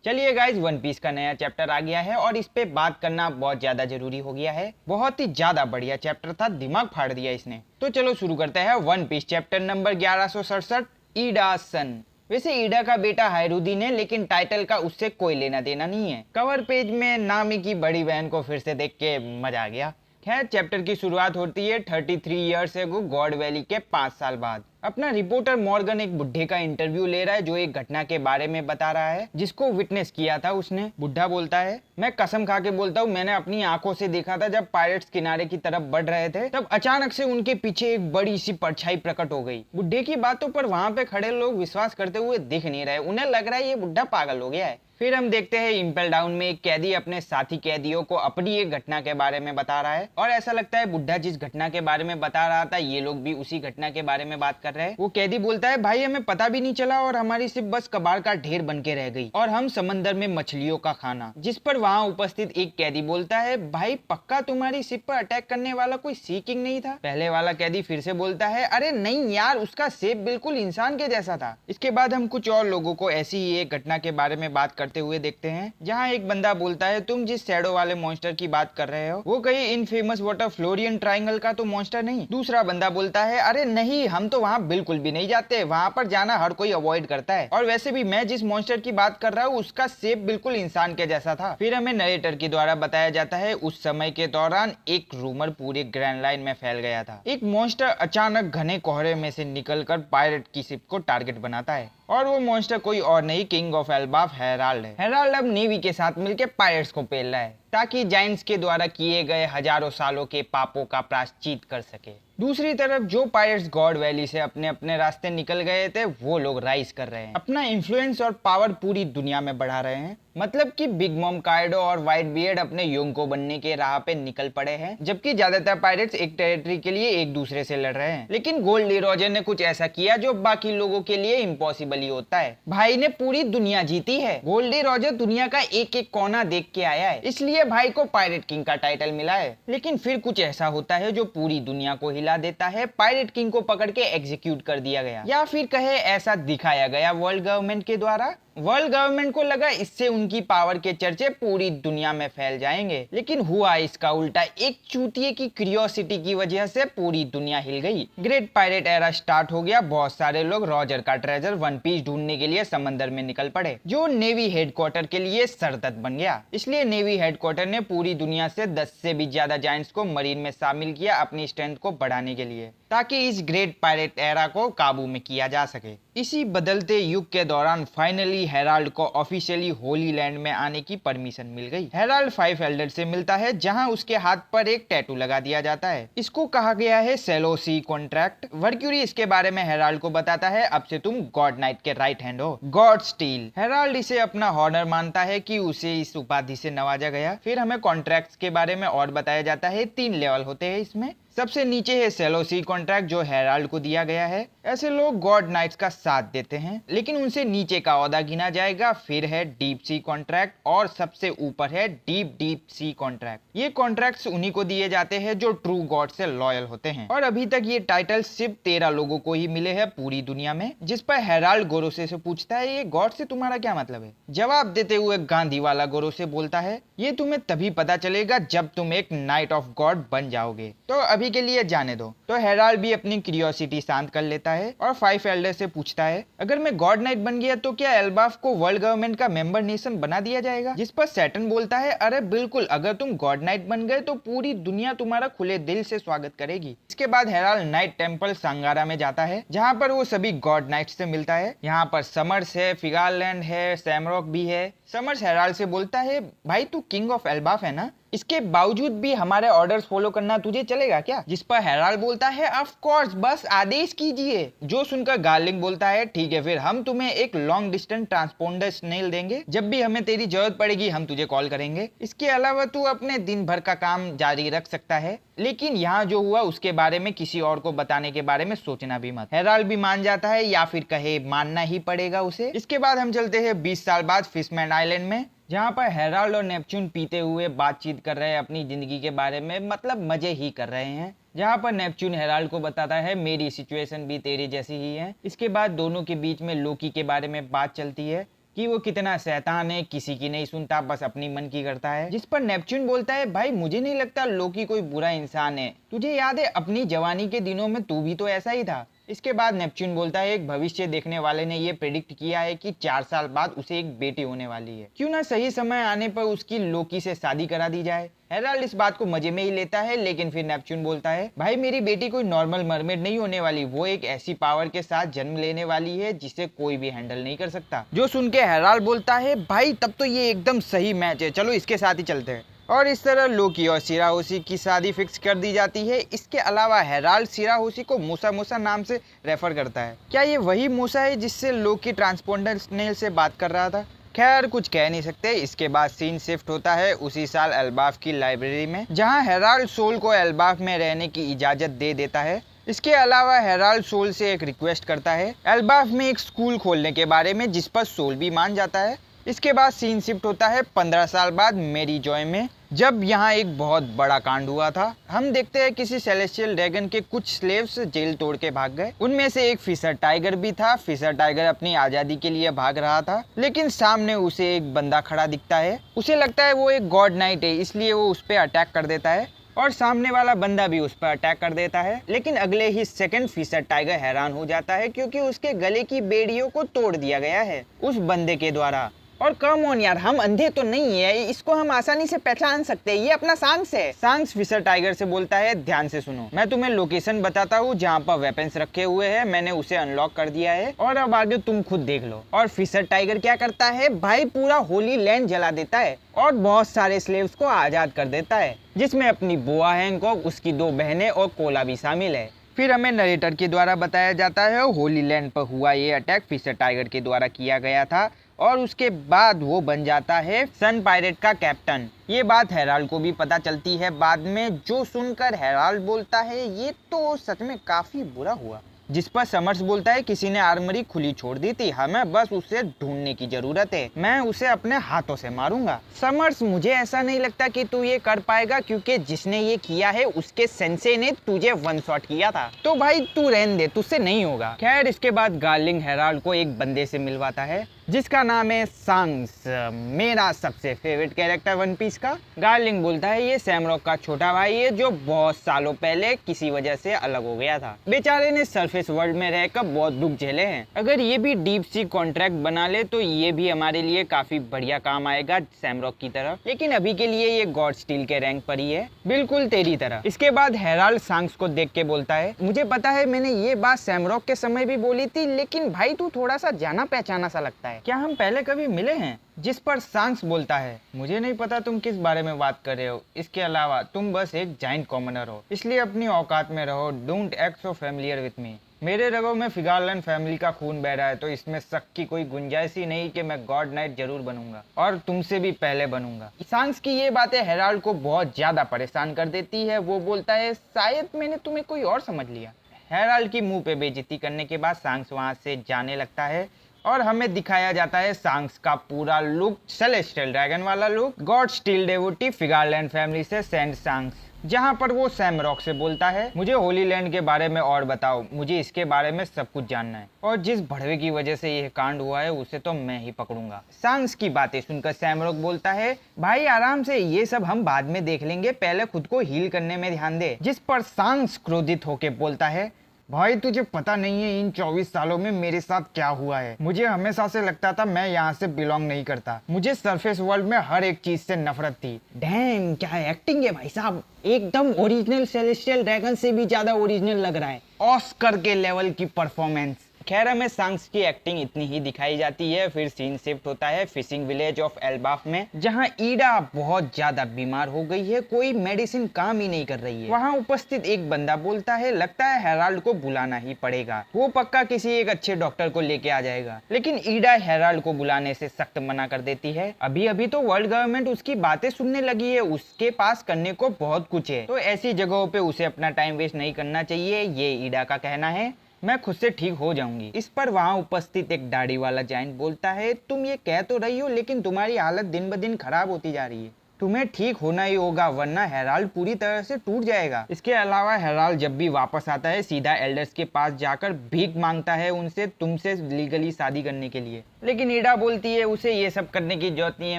चलिए guys, one piece का नया चैप्टर आ गया है और इस पे बात करना बहुत ज्यादा जरूरी हो गया है। बहुत ही ज्यादा बढ़िया चैप्टर था, दिमाग फाड़ दिया इसने। तो चलो शुरू करते हैं वन पीस चैप्टर नंबर 1167, ईडा सन। वैसे ईडा का बेटा हायरुदीन है, लेकिन टाइटल का उससे कोई लेना देना नहीं है। कवर पेज में नामी की बड़ी बहन को फिर से देख के मजा आ गया। खैर, चैप्टर की शुरुआत होती है 33 ईयर्स एगो गॉड वैली के 5 साल बाद। अपना रिपोर्टर मॉर्गन एक बुढ़े का इंटरव्यू ले रहा है जो एक घटना के बारे में बता रहा है जिसको विटनेस किया था उसने। बुढ़ा बोलता है, मैं कसम खा के बोलता हूँ, मैंने अपनी आंखों से देखा था जब पायरेट्स किनारे की तरफ बढ़ रहे थे, तब अचानक से उनके पीछे एक बड़ी सी परछाई प्रकट हो गई। बुढ़े की बातों पर वहां पे खड़े लोग विश्वास करते हुए दिख नहीं रहे, उन्हें लग रहा है ये बुढ़ा पागल हो गया है। फिर हम देखते हैं इम्पेल डाउन में एक कैदी अपने साथी कैदियों को अपनी एक घटना के बारे में बता रहा है और ऐसा लगता है बुढ़ा जिस घटना के बारे में बता रहा था ये लोग भी उसी घटना के बारे में बात कर रहे हैं। वो कैदी बोलता है, भाई हमें पता भी नहीं चला और हमारी सिर्फ बस कबाड़ का ढेर बन के रह गई और हम समंदर में मछलियों का खाना। जिस पर वहाँ उपस्थित एक कैदी बोलता है, भाई पक्का तुम्हारी शिप पर अटैक करने वाला कोई सी किंग नहीं था? पहले वाला कैदी फिर से बोलता है, अरे नहीं यार, उसका शेप बिल्कुल इंसान के जैसा था। इसके बाद हम कुछ और लोगों को ऐसी ही एक घटना के बारे में बात करते हुए देखते हैं जहाँ एक बंदा बोलता है, तुम जिस शैडो वाले मॉन्स्टर की बात कर रहे हो वो कहीं इन फेमस वाटर फ्लोरियन ट्रायंगल का तो मॉन्स्टर नहीं? दूसरा बंदा बोलता है, अरे नहीं, हम तो वहाँ बिल्कुल भी नहीं जाते, वहाँ पर जाना हर कोई अवॉइड करता है और वैसे भी मैं जिस मॉन्स्टर की बात कर रहा हूँ उसका शेप बिल्कुल इंसान के जैसा था। फिर हमें नरेटर के द्वारा बताया जाता है उस समय के दौरान एक रूमर पूरे ग्रैंड लाइन में फैल गया था। एक मॉन्स्टर अचानक घने कोहरे में से निकलकर पायरेट की शिप को टारगेट बनाता है और वो मॉन्स्टर कोई और नहीं, किंग ऑफ एल्बाफ हेराल्ड है। हेराल्ड अब नेवी के साथ मिलकर पायरेट्स को पेल रहा है ताकि जायंट्स के द्वारा किए गए हजारों सालों के पापों का प्रायश्चित कर सके। दूसरी तरफ जो पायरेट्स गॉड वैली से अपने अपने रास्ते निकल गए थे वो लोग राइज कर रहे हैं, अपना इन्फ्लुएंस और पावर पूरी दुनिया में बढ़ा रहे हैं। मतलब कि बिग मॉम काइडो और व्हाइट बियर्ड अपने योंको बनने के राह पे निकल पड़े हैं, जबकि ज्यादातर पायरेट्स एक टेरिटरी के लिए एक दूसरे से लड़ रहे हैं। लेकिन गोल्डी रॉजर ने कुछ ऐसा किया जो बाकी लोगों के लिए इम्पॉसिबल ही होता है। भाई ने पूरी दुनिया जीती है। गोल्डी रॉजर दुनिया का एक एक कोना देख के आया है, इसलिए भाई को पायरेट किंग का टाइटल मिला है। लेकिन फिर कुछ ऐसा होता है जो पूरी दुनिया को हिला देता है। पायरेट किंग को पकड़ के एग्जीक्यूट कर दिया गया, या फिर कहे ऐसा दिखाया गया वर्ल्ड गवर्नमेंट के द्वारा। वर्ल्ड गवर्नमेंट को लगा इससे उनकी पावर के चर्चे पूरी दुनिया में फैल जाएंगे, लेकिन हुआ इसका उल्टा। एक चूतिए की क्यूरियोसिटी की वजह से पूरी दुनिया हिल गई। ग्रेट पायरेट एरा स्टार्ट हो गया। बहुत सारे लोग रॉजर का ट्रेजर वन पीस ढूंढने के लिए समंदर में निकल पड़े, जो नेवी हेडक्वार्टर के लिए सरदर्द बन गया। इसलिए नेवी हेडक्वार्टर ने पूरी दुनिया से 10 से भी ज्यादा जायंट्स को मरीन में शामिल किया अपनी स्ट्रेंथ को बढ़ाने के लिए, ताकि इस ग्रेट पायरेट एरा को काबू में किया जा सके। इसी बदलते युग के दौरान फाइनली हेराल्ड को ऑफिशियली होली लैंड में आने की परमिशन मिल गई। हेराल्ड 5 एल्डर से मिलता है जहां उसके हाथ पर एक टैटू लगा दिया जाता है। इसको कहा गया है सेलोसी कॉन्ट्रैक्ट। वर्क्यूरी इसके बारे में हेराल्ड को बताता है, अब से तुम गॉड नाइट के राइट हैंड हो, गॉड स्टील। हेराल्ड इसे अपना हॉनर मानता है कि उसे इस उपाधि से नवाजा गया। फिर हमें कॉन्ट्रैक्ट्स के बारे में और बताया जाता है। 3 लेवल होते हैं इसमें। सबसे नीचे है सेलोसी कॉन्ट्रैक्ट जो हेराल्ड को दिया गया है। ऐसे लोग गॉड नाइट्स का साथ देते हैं, लेकिन उनसे नीचे का ओहदा गिना जाएगा। फिर है डीप सी कॉन्ट्रैक्ट और सबसे ऊपर है डीप डीप सी कॉन्ट्रैक्ट। ये कॉन्ट्रैक्ट्स उन्हीं को दिए जाते हैं जो ट्रू गॉड से लॉयल होते हैं और अभी तक ये टाइटल सिर्फ 13 लोगों को ही मिले हैं पूरी दुनिया में। जिस पर हेराल्ड गोरोसे से पूछता है, ये गॉड से तुम्हारा क्या मतलब है? जवाब देते हुए गांधी वाला गोरोसे बोलता है, ये तुम्हें तभी पता चलेगा जब तुम एक नाइट ऑफ गॉड बन जाओगे, तो अभी के लिए जाने दो। तो हेराल्ड भी अपनी क्यूरियोसिटी शांत कर लेता है और 5 एल्डर से पूछता है, अगर मैं गॉड नाइट बन गया तो क्या एल्बाफ को वर्ल्ड गवर्नमेंट का मेंबर नेशन बना दिया जाएगा? जिस पर सैटर्न बोलता है, अरे बिल्कुल, अगर तुम गॉड नाइट बन गए तो पूरी दुनिया तुम्हारा खुले दिल से स्वागत करेगी। इसके बाद हेराल्ड नाइट टेंपल सांगारा में जाता है जहाँ पर वो सभी गॉड नाइट्स से मिलता है। यहाँ पर समर्स है, फिगारलैंड है, सैमरॉक भी है। समर्स हेराल्ड से बोलता है, भाई तू किंग ऑफ एल्बाफ है ना, इसके बावजूद भी हमारे ऑर्डर्स फॉलो करना तुझे चलेगा क्या? जिस पर हेराल्ड बोलता है, ऑफ कोर्स, बस आदेश कीजिए। जो सुनकर गार्लिंग बोलता है, ठीक है, फिर हम तुम्हें एक लॉन्ग डिस्टेंस ट्रांसपोंडर स्नेल देंगे, जब भी हमें तेरी जरूरत पड़ेगी हम तुझे कॉल करेंगे। इसके अलावा तू अपने दिन भर का काम जारी रख सकता है, लेकिन यहाँ जो हुआ उसके बारे में किसी और को बताने के बारे में सोचना भी मत। हेराल्ड भी मान जाता है, या फिर कहे मानना ही पड़ेगा उसे। इसके बाद हम चलते हैं 20 साल बाद फिशमैन आइलैंड में, जहाँ पर हेराल्ड और नेपच्यून पीते हुए बातचीत कर रहे हैं अपनी जिंदगी के बारे में, मतलब मजे ही कर रहे हैं। जहाँ पर नेपच्यून हेराल्ड को बताता है, मेरी सिचुएशन भी तेरी जैसी ही है। इसके बाद दोनों के बीच में लोकी के बारे में बात चलती है। कि वो कितना शैतान है, किसी की नहीं सुनता, बस अपनी मन की करता है। जिस पर नेपच्यून बोलता है, भाई मुझे नहीं लगता लोकी कोई बुरा इंसान है, तुझे याद है अपनी जवानी के दिनों में तू भी तो ऐसा ही था। इसके बाद नेपच्यून बोलता है, एक भविष्य देखने वाले ने ये प्रेडिक्ट किया है कि 4 साल बाद उसे एक बेटी होने वाली है, क्यों ना सही समय आने पर उसकी लोकी से शादी करा दी जाए। हेराल्ड इस बात को मजे में ही लेता है, लेकिन फिर नेपच्यून बोलता है, भाई मेरी बेटी कोई नॉर्मल मरमेड नहीं होने वाली, वो एक ऐसी पावर के साथ जन्म लेने वाली है जिसे कोई भी हैंडल नहीं कर सकता। जो सुन के हेराल्ड बोलता है, भाई तब तो ये एकदम सही मैच है, चलो इसके साथ ही चलते हैं। और इस तरह लोकी और शिराहोशी की शादी फिक्स कर दी जाती है। इसके अलावा हेराल्ड शिराहोशी को मूसा मूसा नाम से रेफर करता है। क्या ये वही मूसा है जिससे लोकी ट्रांसपोंडर स्नेल से बात कर रहा था? खैर कुछ कह नहीं सकते। इसके बाद सीन शिफ्ट होता है उसी साल एल्बाफ की लाइब्रेरी में, जहां हेराल्ड सोल को एल्बाफ में रहने की इजाजत दे देता है। इसके अलावा हेराल्ड सोल से एक रिक्वेस्ट करता है एल्बाफ में एक स्कूल खोलने के बारे में, जिस पर सोल भी मान जाता है। इसके बाद सीन शिफ्ट होता है 15 साल बाद मेरी जॉय में, जब यहाँ एक बहुत बड़ा कांड हुआ था। हम देखते हैं किसी सेलेस्टियल ड्रैगन के कुछ स्लेव्स जेल तोड़ के भाग गए। उनमें से एक फिशर टाइगर भी था। फिशर टाइगर अपनी आजादी के लिए भाग रहा था, लेकिन सामने उसे एक बंदा खड़ा दिखता है। उसे लगता है वो एक गॉड नाइट है, इसलिए वो उस पर अटैक कर देता है और सामने वाला बंदा भी उस पर अटैक कर देता है। लेकिन अगले ही सेकंड फिशर टाइगर हैरान हो जाता है, क्योंकि उसके गले की बेड़ियों को तोड़ दिया गया है उस बंदे के द्वारा। और कम ऑन यार, हम अंधे तो नहीं है, इसको हम आसानी से पहचान सकते हैं, ये अपना सांस है। सांस फिशर टाइगर से बोलता है, ध्यान से सुनो, मैं तुम्हें लोकेशन बताता हूँ जहाँ पर वेपन्स रखे हुए हैं, मैंने उसे अनलॉक कर दिया है और अब आगे तुम खुद देख लो। और फिशर टाइगर क्या करता है भाई, पूरा होली लैंड जला देता है और बहुत सारे स्लेव्स को आजाद कर देता है, जिसमें अपनी बुआ हैंकॉक, उसकी 2 बहनें और कोला भी शामिल है। फिर हमें नरेटर के द्वारा बताया जाता है होली लैंड पर हुआ ये अटैक फिशर टाइगर के द्वारा किया गया था और उसके बाद वो बन जाता है सन पायरेट का कैप्टन। ये बात हेराल्ड को भी पता चलती है बाद में, जो सुनकर हेराल्ड बोलता है ये तो सच में काफी बुरा हुआ। जिस पर समर्स बोलता है, किसी ने आर्मरी खुली छोड़ दी थी, हमें बस उसे ढूंढने की जरूरत है, मैं उसे अपने हाथों से मारूंगा। समर्स, मुझे ऐसा नहीं लगता कि तू ये कर पाएगा, क्योंकि जिसने ये किया है उसके सेंसे ने तुझे 1 शॉट किया था, तो भाई तू रहने दे, तुझसे नहीं होगा। खैर इसके बाद गार्लिंग हेराल्ड को एक बंदे से मिलवाता है जिसका नाम है सांग्स, मेरा सबसे फेवरेट कैरेक्टर वन पीस का। गार्लिंग बोलता है ये सैमरॉक का छोटा भाई है, जो बहुत सालों पहले किसी वजह से अलग हो गया था। बेचारे ने सरफेस वर्ल्ड में रहकर बहुत दुख झेले हैं। अगर ये भी डीप सी कॉन्ट्रैक्ट बना ले तो ये भी हमारे लिए काफी बढ़िया काम आएगा सैमरॉक की तरह, लेकिन अभी के लिए ये गॉड स्टील के रैंक पर ही है, बिल्कुल तेरी तरह। इसके बाद हेराल्ड सांग्स को देख के बोलता है, मुझे पता है मैंने ये बात सैमरॉक के समय भी बोली थी, लेकिन भाई तू थोड़ा सा जाना पहचाना सा लगता है, क्या हम पहले कभी मिले हैं? जिस पर सांग्स बोलता है, मुझे नहीं पता तुम किस बारे में बात कर रहे हो, इसके अलावा तुम बस एक जाइंट कॉमनर हो, इसलिए अपनी औकात में रहो, don't act so familiar with me. मेरे रगों में फिगारलैंड फैमिली का खून बह रहा है, तो इसमें शक की कोई गुंजाइश ही नहीं कि मैं गॉड नाइट जरूर बनूंगा और तुमसे भी पहले बनूंगा। सांग्स की ये बातें हेराल्ड को बहुत ज्यादा परेशान कर देती है। वो बोलता है, शायद मैंने तुम्हें कोई और समझ लिया। हेराल्ड की मुंह पे बेइज्जती करने के बाद सांग्स वहां से जाने लगता है और हमें दिखाया जाता है सांग्स का पूरा लुक, सेलेस्टियल ड्रैगन वाला लुक, गॉड स्टील डेवोटी फिगारलैंड फैमिली से सेंट सांग्स, जहां पर वो सैमरॉक से बोलता है, मुझे होली लैंड के बारे में और बताओ, मुझे इसके बारे में सब कुछ जानना है और जिस भड़वे की वजह से यह कांड हुआ है उसे तो मैं ही पकड़ूंगा। सांग्स की बातें सुनकर सैमरॉक बोलता है, भाई आराम से, ये सब हम बाद में देख लेंगे, पहले खुद को हील करने में ध्यान दे। जिस पर सांग्स क्रोधित होकर बोलता है, भाई तुझे पता नहीं है इन 24 सालों में मेरे साथ क्या हुआ है। मुझे हमेशा से लगता था मैं यहाँ से बिलोंग नहीं करता, मुझे सरफेस वर्ल्ड में हर एक चीज से नफरत थी। डैम, क्या एक्टिंग है भाई साहब, एकदम ओरिजिनल सेलेस्टियल ड्रैगन से भी ज्यादा ओरिजिनल लग रहा है, ऑस्कर के लेवल की परफॉर्मेंस। खैर हमें सांग्स की एक्टिंग इतनी ही दिखाई जाती है। फिर सीन शिफ्ट होता है फिशिंग विलेज ऑफ एल्बाफ में, जहां ईडा बहुत ज्यादा बीमार हो गई है, कोई मेडिसिन काम ही नहीं कर रही है। वहां उपस्थित एक बंदा बोलता है, लगता है हेराल्ड को बुलाना ही पड़ेगा, वो पक्का किसी एक अच्छे डॉक्टर को लेके आ जाएगा। लेकिन ईडा हेराल्ड को बुलाने से सख्त मना कर देती है। अभी अभी तो वर्ल्ड गवर्नमेंट उसकी बातें सुनने लगी है, उसके पास करने को बहुत कुछ है, तो ऐसी जगहों पे उसे अपना टाइम वेस्ट नहीं करना चाहिए, ये ईडा का कहना है। मैं खुद से ठीक हो जाऊंगी। इस पर वहाँ उपस्थित एक दाढ़ी वाला जाइंट बोलता है, तुम ये कह तो रही हो, लेकिन तुम्हारी हालत दिन ब दिन खराब होती जा रही है, तुम्हें ठीक होना ही होगा वरना हेराल्ड पूरी तरह से टूट जाएगा। इसके अलावा हेराल्ड जब भी वापस आता है सीधा एल्डर्स के पास जाकर भीख मांगता है उनसे तुमसे लीगली शादी करने के लिए। लेकिन ईडा बोलती है उसे ये सब करने की जरूरत नहीं है,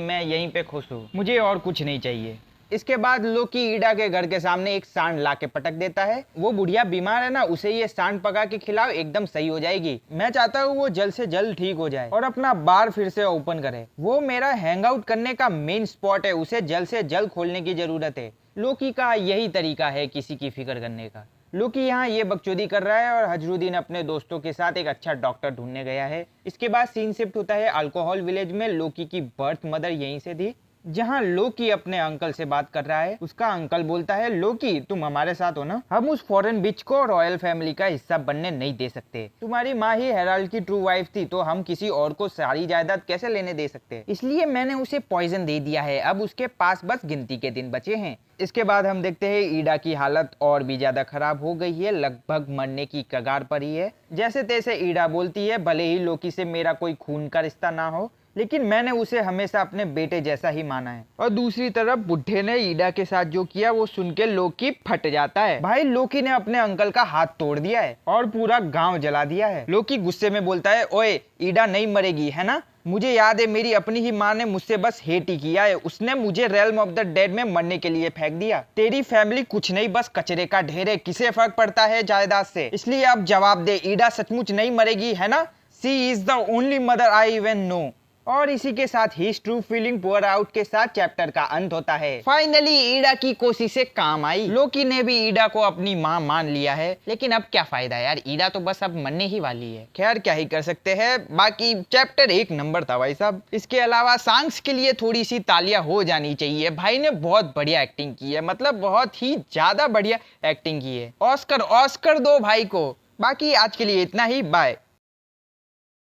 मैं यहीं पे खुश हूँ, मुझे और कुछ नहीं चाहिए। इसके बाद लोकी ईडा के घर के सामने एक सांड ला के पटक देता है। वो बुढ़िया बीमार है ना, उसे ये सांड पका के खिलाओ, एकदम सही हो जाएगी। मैं चाहता हूँ वो जल्द से जल्द ठीक हो जाए और अपना बार फिर से ओपन करे। वो मेरा हैंग आउट करने का मेन स्पॉट है, उसे जल्द से जल्द खोलने की जरूरत है। लोकी का यही तरीका है किसी की फिक्र करने का। लोकी यहाँ ये बकचोदी कर रहा है और हजरुद्दीन अपने दोस्तों के साथ एक अच्छा डॉक्टर ढूंढने गया है। इसके बाद सीन शिफ्ट होता है अल्कोहल विलेज में। लोकी की बर्थ मदर यहीं से थी, जहाँ लोकी अपने अंकल से बात कर रहा है। उसका अंकल बोलता है लोकी तुम हमारे साथ हो ना, हम उस फॉरेन बिच को रॉयल फैमिली का हिस्सा बनने नहीं दे सकते। तुम्हारी माँ ही हेराल्ड की ट्रू वाइफ थी तो हम किसी और को सारी जायदाद कैसे लेने दे सकते, इसलिए मैंने उसे पॉइजन दे दिया है। अब उसके पास बस गिनती के दिन बचे हैं। इसके बाद हम देखते हैं ईडा की हालत और भी ज्यादा खराब हो गई है, लगभग मरने की कगार पर ही है। जैसे तैसे ईडा बोलती है भले ही लोकी से मेरा कोई खून का रिश्ता ना हो लेकिन मैंने उसे हमेशा अपने बेटे जैसा ही माना है। और दूसरी तरफ बुढ़े ने ईडा के साथ जो किया वो सुन के लोकी फट जाता है। भाई लोकी ने अपने अंकल का हाथ तोड़ दिया है और पूरा गांव जला दिया है। लोकी गुस्से में बोलता है ओए ईडा नहीं मरेगी है ना, मुझे याद है मेरी अपनी ही माँ ने मुझसे बस हेट ही किया है, उसने मुझे रेल्म ऑफ द डेड में मरने के लिए फेंक दिया। तेरी फैमिली कुछ नहीं बस कचरे का ढेर है, किसे फर्क पड़ता है जायदाद से, इसलिए अब जवाब दे ईडा सचमुच नहीं मरेगी है ना। She is the only mother I even know. और इसी के साथ ही ट्रू फीलिंग पोर आउट के साथ चैप्टर का अंत होता है। फाइनली ईडा की कोशिशें काम आई, लोकी ने भी ईडा को अपनी माँ मान लिया है। लेकिन अब क्या फायदा यार, ईडा तो बस अब मरने ही वाली है। खैर क्या ही कर सकते हैं, बाकी चैप्टर एक नंबर था भाई साहब। इसके अलावा सांग्स के लिए थोड़ी सी तालियां हो जानी चाहिए, भाई ने बहुत बढ़िया एक्टिंग की है, मतलब बहुत ही ज्यादा बढ़िया एक्टिंग की है। ऑस्कर ऑस्कर दो भाई को। बाकी आज के लिए इतना ही, बाय।